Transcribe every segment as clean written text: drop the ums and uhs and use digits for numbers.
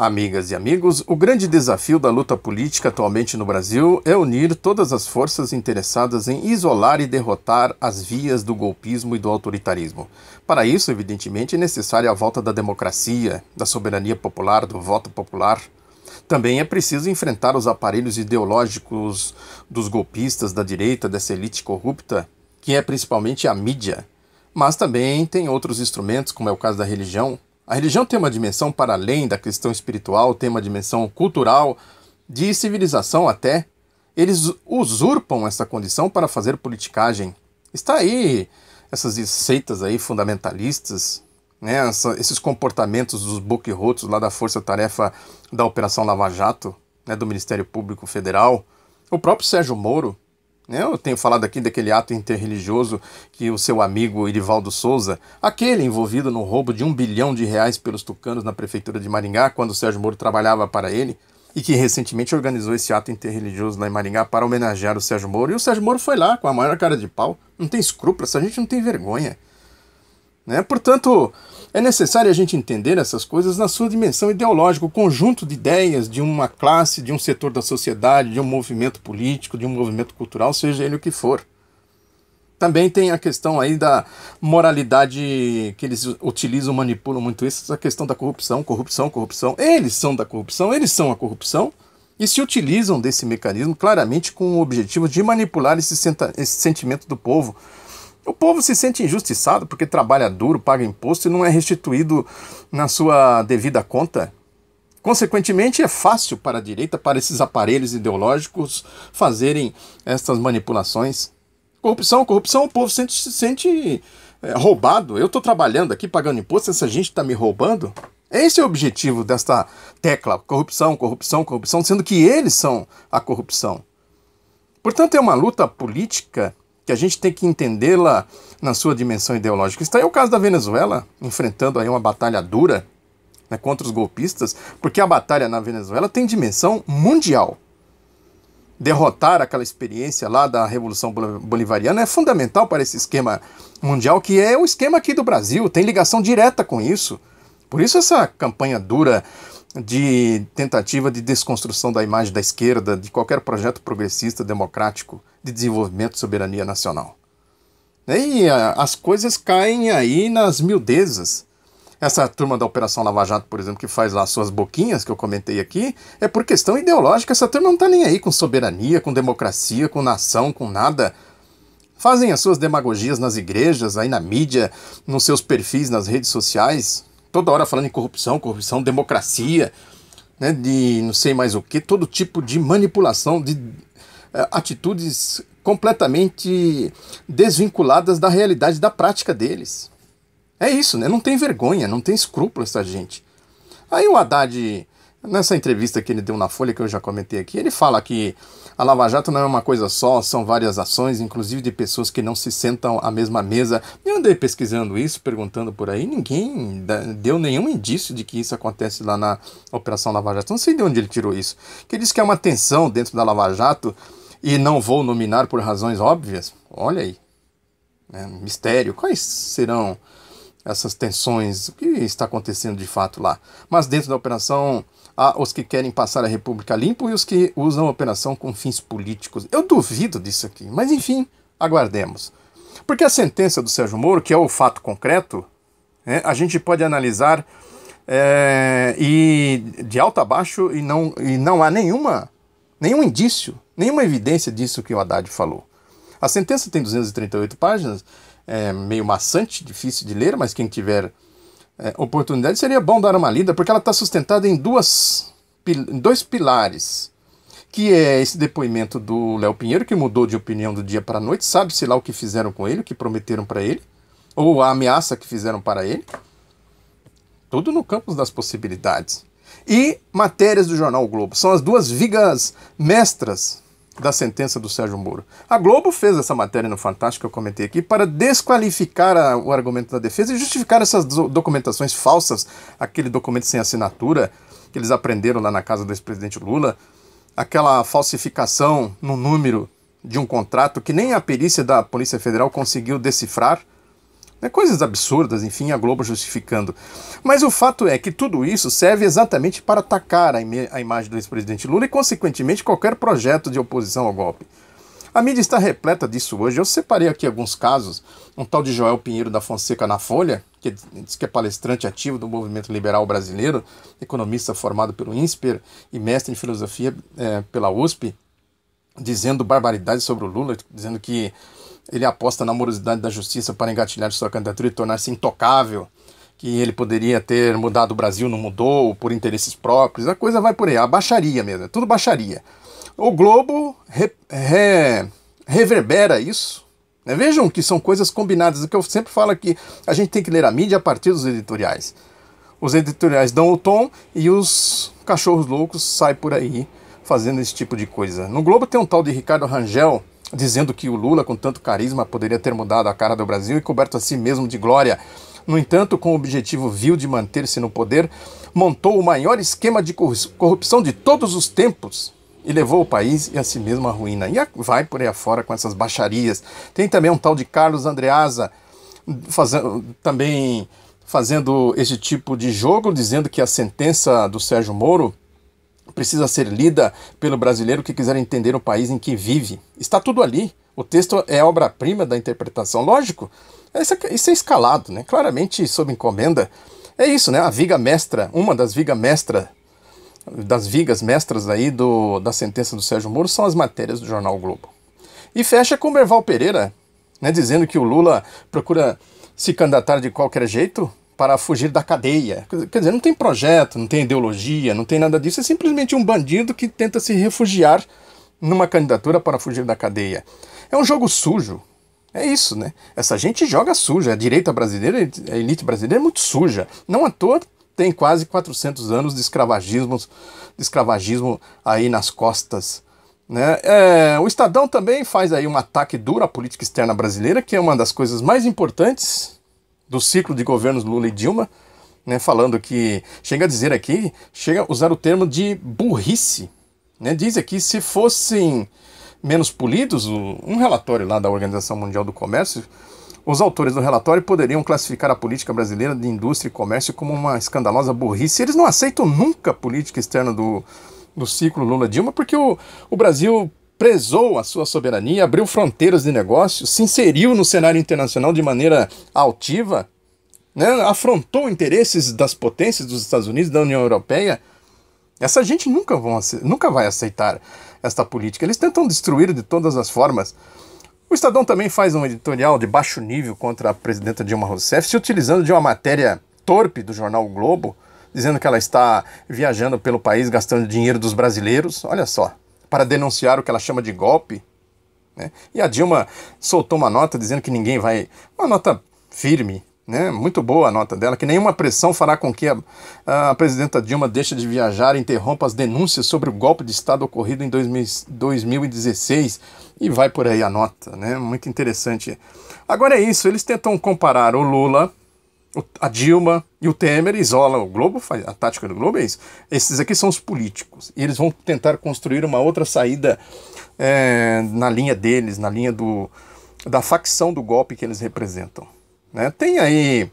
Amigas e amigos, o grande desafio da luta política atualmente no Brasil é unir todas as forças interessadas em isolar e derrotar as vias do golpismo e do autoritarismo. Para isso, evidentemente, é necessária a volta da democracia, da soberania popular, do voto popular. Também é preciso enfrentar os aparelhos ideológicos dos golpistas da direita, dessa elite corrupta, que é principalmente a mídia. Mas também tem outros instrumentos, como é o caso da religião. A religião tem uma dimensão para além da questão espiritual, tem uma dimensão cultural, de civilização até. Eles usurpam essa condição para fazer politicagem. Está aí essas seitas aí fundamentalistas, né, esses comportamentos dos boquirrotos lá da Força Tarefa da Operação Lava Jato, né, do Ministério Público Federal. O próprio Sérgio Moro. Eu tenho falado aqui daquele ato interreligioso que o seu amigo Irivaldo Souza, aquele envolvido no roubo de R$1 bilhão pelos tucanos na prefeitura de Maringá, quando o Sérgio Moro trabalhava para ele, e que recentemente organizou esse ato interreligioso lá em Maringá para homenagear o Sérgio Moro, e o Sérgio Moro foi lá com a maior cara de pau. Não tem escrúpulos, essa gente não tem vergonha. Portanto, é necessário a gente entender essas coisas na sua dimensão ideológica, o conjunto de ideias de uma classe, de um setor da sociedade, de um movimento político, de um movimento cultural, seja ele o que for. Também tem a questão aí da moralidade que eles utilizam, manipulam muito isso, a questão da corrupção. Eles são da corrupção, eles são a corrupção e se utilizam desse mecanismo claramente com o objetivo de manipular esse sentimento do povo. O povo se sente injustiçado porque trabalha duro, paga imposto e não é restituído na sua devida conta. Consequentemente, é fácil para a direita, para esses aparelhos ideológicos fazerem essas manipulações. Corrupção, o povo se sente roubado. Eu estou trabalhando aqui, pagando imposto, essa gente está me roubando. Esse é o objetivo desta tecla, corrupção, sendo que eles são a corrupção. Portanto, é uma luta política que a gente tem que entendê-la na sua dimensão ideológica. Está aí o caso da Venezuela, enfrentando aí uma batalha dura, né, contra os golpistas, porque a batalha na Venezuela tem dimensão mundial. Derrotar aquela experiência lá da Revolução Bolivariana é fundamental para esse esquema mundial, que é o esquema aqui do Brasil, tem ligação direta com isso. Por isso essa campanha dura de tentativa de desconstrução da imagem da esquerda, de qualquer projeto progressista, democrático, de desenvolvimento e soberania nacional. E as coisas caem aí nas miudezas. Essa turma da Operação Lava Jato, por exemplo, que faz lá suas boquinhas, que eu comentei aqui, é por questão ideológica. Essa turma não está nem aí com soberania, com democracia, com nação, com nada. Fazem as suas demagogias nas igrejas, aí na mídia, nos seus perfis, nas redes sociais, toda hora falando em corrupção, democracia, né, de não sei mais o que, todo tipo de manipulação, de atitudes completamente desvinculadas da realidade, da prática deles. É isso, né? Não tem vergonha, não tem escrúpulo essa gente. Aí o Haddad, nessa entrevista que ele deu na Folha, que eu já comentei aqui, ele fala que a Lava Jato não é uma coisa só, são várias ações, inclusive de pessoas que não se sentam à mesma mesa. Eu andei pesquisando isso, perguntando por aí, ninguém deu nenhum indício de que isso acontece lá na Operação Lava Jato. Não sei de onde ele tirou isso. Que ele diz que é uma tensão dentro da Lava Jato e não vou nominar por razões óbvias. Olha aí, mistério. Quais serão essas tensões? O que está acontecendo de fato lá? Mas dentro da operação há os que querem passar a República limpo e os que usam a operação com fins políticos. Eu duvido disso aqui, mas enfim, aguardemos. Porque a sentença do Sérgio Moro, que é o fato concreto, a gente pode analisar e de alto a baixo e não há nenhum indício, nenhuma evidência disso que o Haddad falou. A sentença tem 238 páginas, é meio maçante, difícil de ler, mas quem tiver oportunidade seria bom dar uma lida, porque ela está sustentada em dois pilares, que é esse depoimento do Léo Pinheiro, que mudou de opinião do dia para a noite, sabe-se lá o que fizeram com ele, o que prometeram para ele, ou a ameaça que fizeram para ele, tudo no campo das possibilidades. E matérias do jornal o Globo, são as duas vigas mestras da sentença do Sérgio Moro. A Globo fez essa matéria no Fantástico, que eu comentei aqui, para desqualificar o argumento da defesa e justificar essas documentações falsas, aquele documento sem assinatura que eles aprenderam lá na casa do ex-presidente Lula, aquela falsificação no número de um contrato que nem a perícia da Polícia Federal conseguiu decifrar, Coisas absurdas, enfim, a Globo justificando. Mas o fato é que tudo isso serve exatamente para atacar a imagem do ex-presidente Lula e, consequentemente, qualquer projeto de oposição ao golpe. A mídia está repleta disso hoje. Eu separei aqui alguns casos. Um tal de Joel Pinheiro da Fonseca na Folha, que diz que é palestrante ativo do movimento liberal brasileiro, economista formado pelo INSPER e mestre em filosofia pela USP, dizendo barbaridades sobre o Lula, dizendo que ele aposta na morosidade da justiça para engatilhar sua candidatura e tornar-se intocável, que ele poderia ter mudado o Brasil, não mudou, por interesses próprios. A coisa vai por aí, a baixaria mesmo, é tudo baixaria. O Globo reverbera isso. Né? Vejam que são coisas combinadas. O que eu sempre falo aqui, a gente tem que ler a mídia a partir dos editoriais. Os editoriais dão o tom e os cachorros loucos saem por aí fazendo esse tipo de coisa. No Globo tem um tal de Ricardo Rangel dizendo que o Lula, com tanto carisma, poderia ter mudado a cara do Brasil e coberto a si mesmo de glória. No entanto, com o objetivo vil de manter-se no poder, montou o maior esquema de corrupção de todos os tempos e levou o país e a si mesmo à ruína. E vai por aí afora com essas baixarias. Tem também um tal de Carlos Andreasa também fazendo esse tipo de jogo, dizendo que a sentença do Sérgio Moro precisa ser lida pelo brasileiro que quiser entender o país em que vive. Está tudo ali. O texto é obra-prima da interpretação. Lógico, isso é escalado, né? Claramente sob encomenda. É isso, né? A viga mestra, uma das vigas mestras aí da sentença do Sérgio Moro são as matérias do jornal o Globo. E fecha com o Merval Pereira, né, dizendo que o Lula procura se candidatar de qualquer jeito para fugir da cadeia. Quer dizer, não tem projeto, não tem ideologia, não tem nada disso, é simplesmente um bandido que tenta se refugiar numa candidatura para fugir da cadeia. É um jogo sujo. É isso, né? Essa gente joga suja. A direita brasileira, a elite brasileira é muito suja. Não à toa tem quase 400 anos de escravagismo aí nas costas. Né? O Estadão também faz aí um ataque duro à política externa brasileira, que é uma das coisas mais importantes do ciclo de governos Lula e Dilma, né? Falando que, chega a usar o termo de burrice. Né? Diz aqui, se fossem menos polidos, um relatório lá da Organização Mundial do Comércio, os autores do relatório poderiam classificar a política brasileira de indústria e comércio como uma escandalosa burrice. Eles não aceitam nunca a política externa do ciclo Lula-Dilma, porque o Brasil prezou a sua soberania, abriu fronteiras de negócios, se inseriu no cenário internacional de maneira altiva, né? Afrontou interesses das potências dos Estados Unidos e da União Europeia. Essa gente nunca vai aceitar esta política. Eles tentam destruir de todas as formas. O Estadão também faz um editorial de baixo nível contra a presidenta Dilma Rousseff, se utilizando de uma matéria torpe do jornal o Globo, dizendo que ela está viajando pelo país gastando dinheiro dos brasileiros, olha só, para denunciar o que ela chama de golpe. Né? E a Dilma soltou uma nota dizendo que ninguém vai... Uma nota firme, né? Muito boa a nota dela, que nenhuma pressão fará com que a presidenta Dilma deixe de viajar e interrompa as denúncias sobre o golpe de Estado ocorrido em 2016. E vai por aí a nota, né? Muito interessante. Agora é isso, eles tentam comparar o Lula, a Dilma e o Temer, isola o Globo, a tática do Globo é isso. Esses aqui são os políticos, e eles vão tentar construir uma outra saída na linha deles, na linha da facção do golpe que eles representam. Né? Tem aí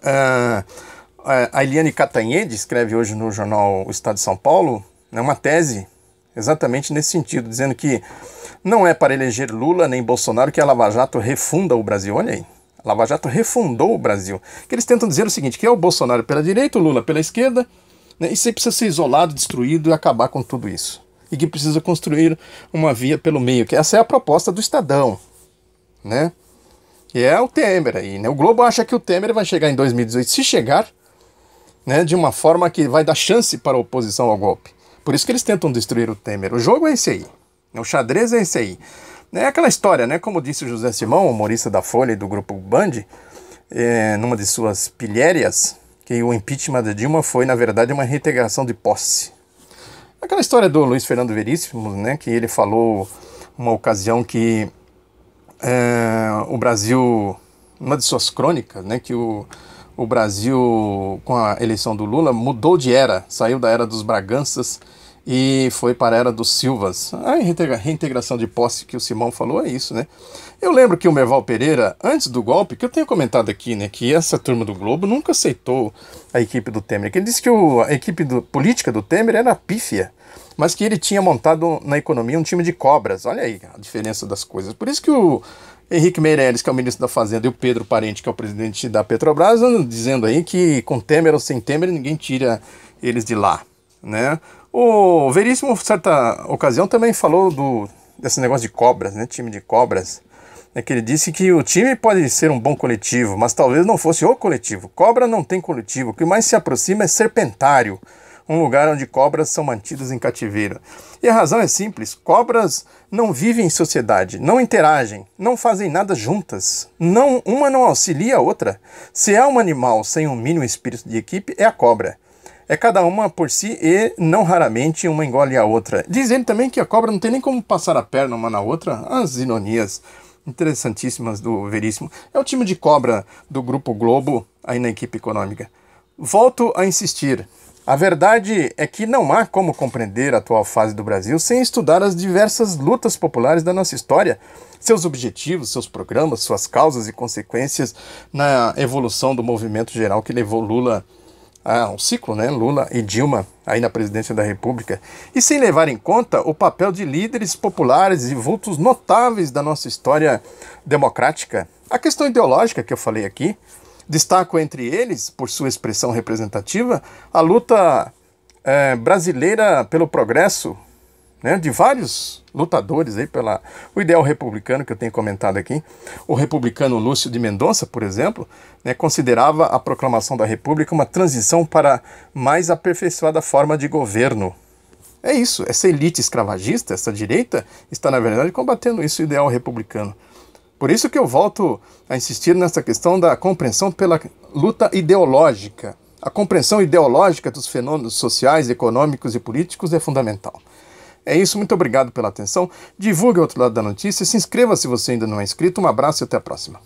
a Eliane Cantanhede escreve hoje no jornal O Estado de São Paulo, né, uma tese exatamente nesse sentido, dizendo que não é para eleger Lula nem Bolsonaro que a Lava Jato refunda o Brasil. Olha aí. A Lava Jato refundou o Brasil. Que eles tentam dizer o seguinte, que é o Bolsonaro pela direita, o Lula pela esquerda, né, e você precisa ser isolado, destruído e acabar com tudo isso. E que precisa construir uma via pelo meio, que essa é a proposta do Estadão, né? Que é o Temer aí, né? O Globo acha que o Temer vai chegar em 2018, se chegar, né, de uma forma que vai dar chance para a oposição ao golpe. Por isso que eles tentam destruir o Temer. O jogo é esse aí, o xadrez é esse aí. É aquela história, né? Como disse o José Simão, humorista da Folha e do Grupo Band, numa de suas pilhérias, que o impeachment da Dilma foi, na verdade, uma reintegração de posse. Aquela história do Luiz Fernando Veríssimo, né? Que ele falou uma ocasião que o Brasil, uma de suas crônicas, né? Que o Brasil, com a eleição do Lula, mudou de era, saiu da era dos Braganças e foi para a era dos Silvas. A reintegração de posse que o Simão falou é isso, né? Eu lembro que o Merval Pereira, antes do golpe, que eu tenho comentado aqui, né, que essa turma do Globo nunca aceitou a equipe do Temer, que ele disse que a equipe política do Temer era pífia, mas que ele tinha montado na economia um time de cobras. Olha aí a diferença das coisas. Por isso que o Henrique Meirelles, que é o ministro da Fazenda, e o Pedro Parente, que é o presidente da Petrobras, andam dizendo aí que com Temer ou sem Temer ninguém tira eles de lá, né? O Veríssimo, certa ocasião, também falou desse negócio de cobras, né? Time de cobras. É que ele disse que o time pode ser um bom coletivo, mas talvez não fosse o coletivo. Cobra não tem coletivo. O que mais se aproxima é serpentário, um lugar onde cobras são mantidas em cativeiro. E a razão é simples: cobras não vivem em sociedade, não interagem, não fazem nada juntas. Uma não auxilia a outra. Se há um animal sem um mínimo espírito de equipe, é a cobra. É cada uma por si e, não raramente, uma engole a outra. Diz ele também que a cobra não tem nem como passar a perna uma na outra. As ironias interessantíssimas do Veríssimo. É o time de cobra do Grupo Globo aí na equipe econômica. Volto a insistir. A verdade é que não há como compreender a atual fase do Brasil sem estudar as diversas lutas populares da nossa história, seus objetivos, seus programas, suas causas e consequências na evolução do movimento geral que levou Lula um ciclo, né? Lula e Dilma aí na presidência da República, e sem levar em conta o papel de líderes populares e vultos notáveis da nossa história democrática. A questão ideológica que eu falei aqui, destaco entre eles, por sua expressão representativa, a luta brasileira pelo progresso, né, de vários lutadores aí o ideal republicano que eu tenho comentado aqui. O republicano Lúcio de Mendonça, por exemplo, né, considerava a proclamação da República uma transição para mais aperfeiçoada forma de governo. É isso, essa elite escravagista, essa direita, está na verdade combatendo isso, o ideal republicano. Por isso que eu volto a insistir nessa questão da compreensão pela luta ideológica. A compreensão ideológica dos fenômenos sociais, econômicos e políticos é fundamental. É isso, muito obrigado pela atenção. Divulgue o outro lado da notícia, se inscreva se você ainda não é inscrito. Um abraço e até a próxima.